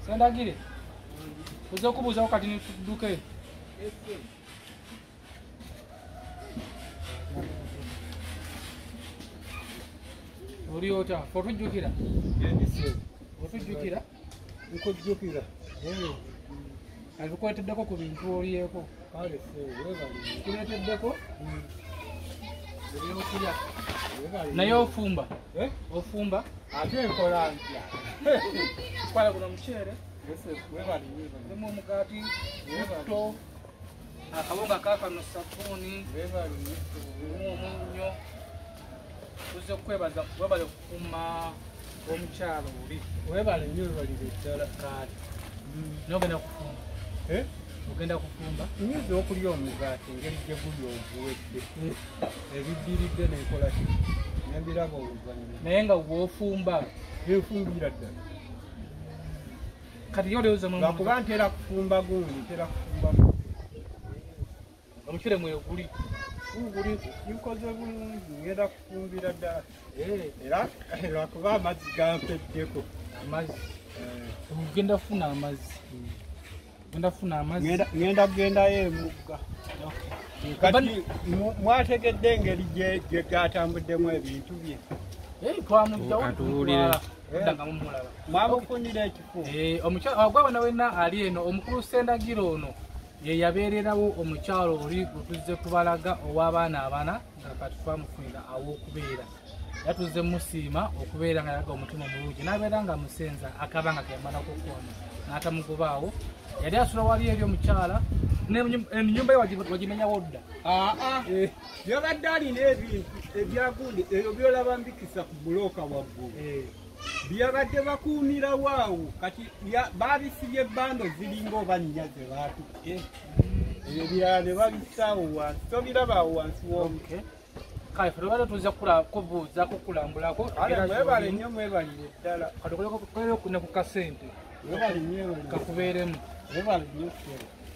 Sendagire. Uzo kubuza wakati ni duke. Uriota, foto jukira. Foto jukira. Uko jukira. Alikuwa tedako ku bintu oliyeko. Kale se webali. Kuleteddeko? Naye ofumba. Ofumba. Ate enkola ntya. Kwala kuna mchere. Webali. Nemu omugati. Webali. Akabonga kaka no sabuni. Webali. Omunyo. Uze kwebaza webale kuma omukyalo oli. Webali nnyo webali ddala kale. Nogenda kufumba. Ogenda kufumba? Nyinza okulya omugaati engeri gye guli oguwedde. Ebiddiridde n'enkola ki? Nembiraba oluvannyuma. Naye nga w'ofumba. Efumbira ddala. Kati yolewuza mu lwakuba ntera kufumba gundi, ntera kufumba gundi. Omukyere mwe guli. Guli nkoze bulungi, ngenda kufumbira ddala. Era lwakuba amazzi gampeddeko. Amazzi. Ogenda kufuna amazzi. Ngenda kugendayo emugga. Kati mwategedde engeri gye gatambuddemu ebintu bye. Twamujjawo mwamufunira ekifo. Ogwabana wenna ali eno omukulu Sendagire ono ye yabeererawo omukyalo oli gutuzze kubalaga ow'abaana abana nga kati twamufunira aw'okubeera. Yatuzze musiima okubeera nga yalaga omutima omulungi n'abeera nga musenza akabanga keyamalako kwona n'atamugobaawo. Yali asula wali eri omukyala ennyumba ye wagimenyawo dda. Byabadde alina ebintu ebyagundi ebyo byolaba mbikisa ku bulooka waggulu. Byabadde bakuumirawo awo kati baabisibye ebbando ziringa oba nnya ze baatutte. Ebirala ne babisaawo wansi tobirabaawo wansi w'omutwe. Kale ffe tubadde tuzze kubuuza kukulambulako. Mwebale nnyo mwebalire ddala. Kati okoleko ne ku kasente. Mwebale nnyo kakubeeremu. Mwebale nnyo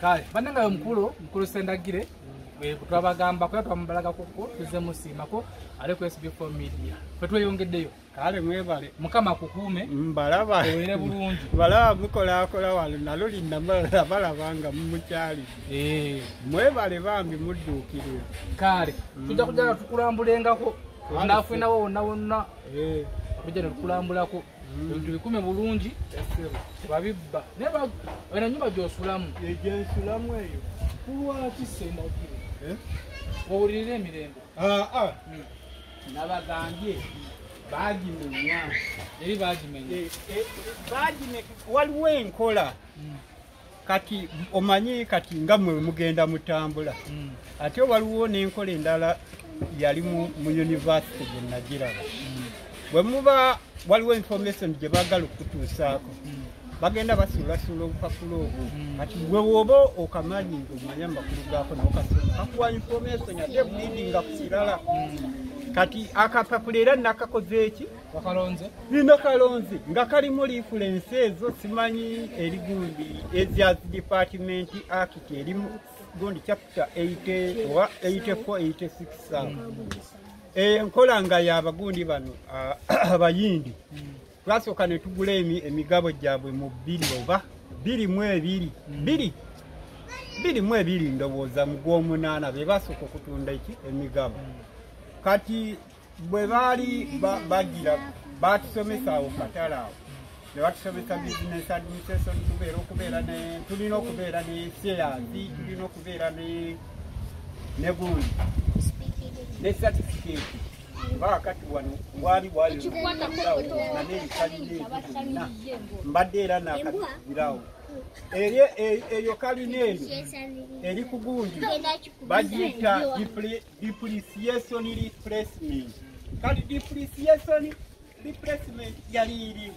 kale bannange mukulu Sendagire twabagamba kuba twamubalaga kuko tuzze musiimako ali ku SB4 Media. Ffe tweyongeddeyo. Kale mwebale. Mukama akukuume. Mbalaba. Obeere bulungi. Balaba mukolaakola wano nalo linna balabanga mumukyali. Mwebale bambi mudduukire. Kale tujja kujja tukulambulengako. Naafunawo wonna. Tujja ne tukulambulako. Ebintu bikume bulungi. Babibba. Neba ena nyumba gy'osulamu. Egyensulamu eyo. Kulwaki Sendagire? Owulirira emirembe. Nabagambye baagimenya. Eri baagimenya. Waliwo enkola. Kati omanyi kati nga mwe mugenda mutambula. Ate waliwo n'enkola endala yali mu university gye nagiraba. Bwe muba waliwo information gye baagala okutuusaako. Bagenda basuulasula obupapula obwo. Kati gwe woba okamanyi ng'omanya amakulu gaako n'okasoma. Kakuwa information ate bleedinga ku kirala. Kati akapapula era nakakoze eki? Wakalonze? Nina kalonze. Nga kalimu reference ezo simanyi eri gundi Areas Department Act erimu gundi chapter 80 oba 84 86. Enkola nga y'abagundi bano abayindi. Twasooka ne tugula emigabo gyabwe mu 2 oba 22. 22 ndowooza mu gw'omunaana be basooka okutunda emigabo. Kati bwe baali bagira batusomesa awo katala awo ne batusomesa business administration tulina okubeera ne shares, tulina okubeera ne gundi ne certificate. Bakati wano wali mbadde era nakabirawo eyo kalina eyo eri ku gundi bagiyita depreciation replacement. Kati depreciation replacement yali iri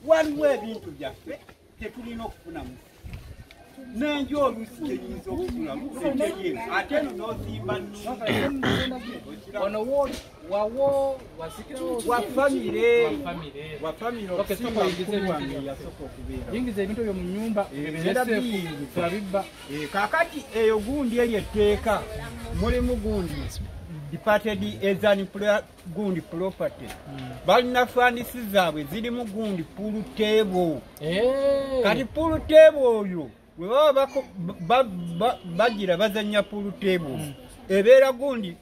waliwo ebintu byaffe tetulina okufunamu n'enju oluusi gyeyinza okufulamu ate eno n'ozimba ono wawo wasikirawo wa famire yasooka okubeera. Yingiza ebintu ebyo mu nnyumba twabibba. Kaakati eyo gundi eri etteeka mulimu gundi departed as an gundi property balina fandisi zaabwe ziri mu gundi pool table kati pool table oyo we baba bagira bazanya pool table ebeera gundi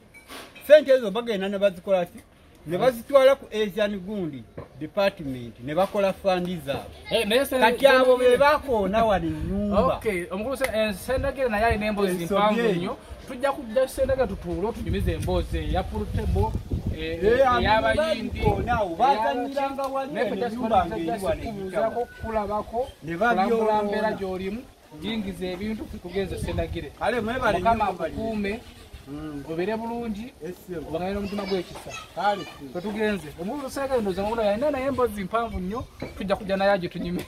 sente ezo bagenda ne bazikola ne bazitwala ku Asian gundi department ne bakola fandi zaabwe kati abo be bakoona wali nyumba omukulu Sendagire naye alina emboozi mpanvu nnyo tujja kujja Sendagire tutuule tunyumize emboozi eya pool table ey'abayindi bazanyiranga wali enyumba ng'eriwaneko kulabako kulambula mbeera gy'olimu jingiza ebintu tugenze Sendagire mukama akukuume obere bulungi obagane n'omutima gw'ekisa twetugenze omukulu Sendagire ndowooza ng'omuno yalina naye emboozi mpanvu nnyo tujja kujja naye agitunyume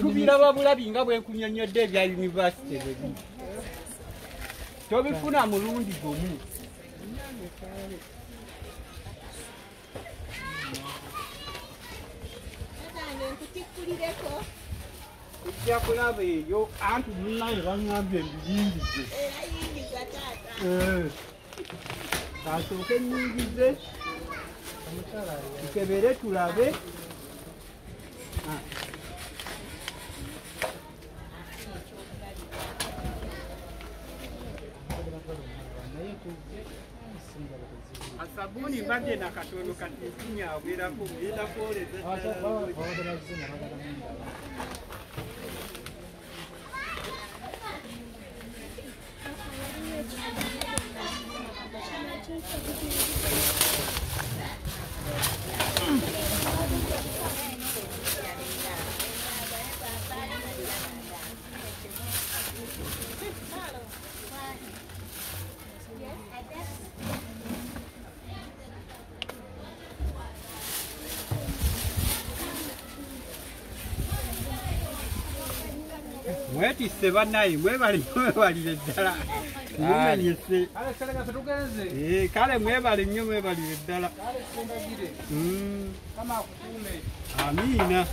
tubiraba bulabi nga bwe nkunyonnyodde ebya yunivasite bebi tobifuna mulundi gumu kujja kulaba eyo anti munaye baŋŋambye mbiyingize kasooke nnyingize tukebere tulabe asabuni mbadde nakatono kati nkinyawirako genda kwoleza mwetisse bannaye mwebalire ddala mumenyese kale mwebale nnyo mwebalire ddala amiina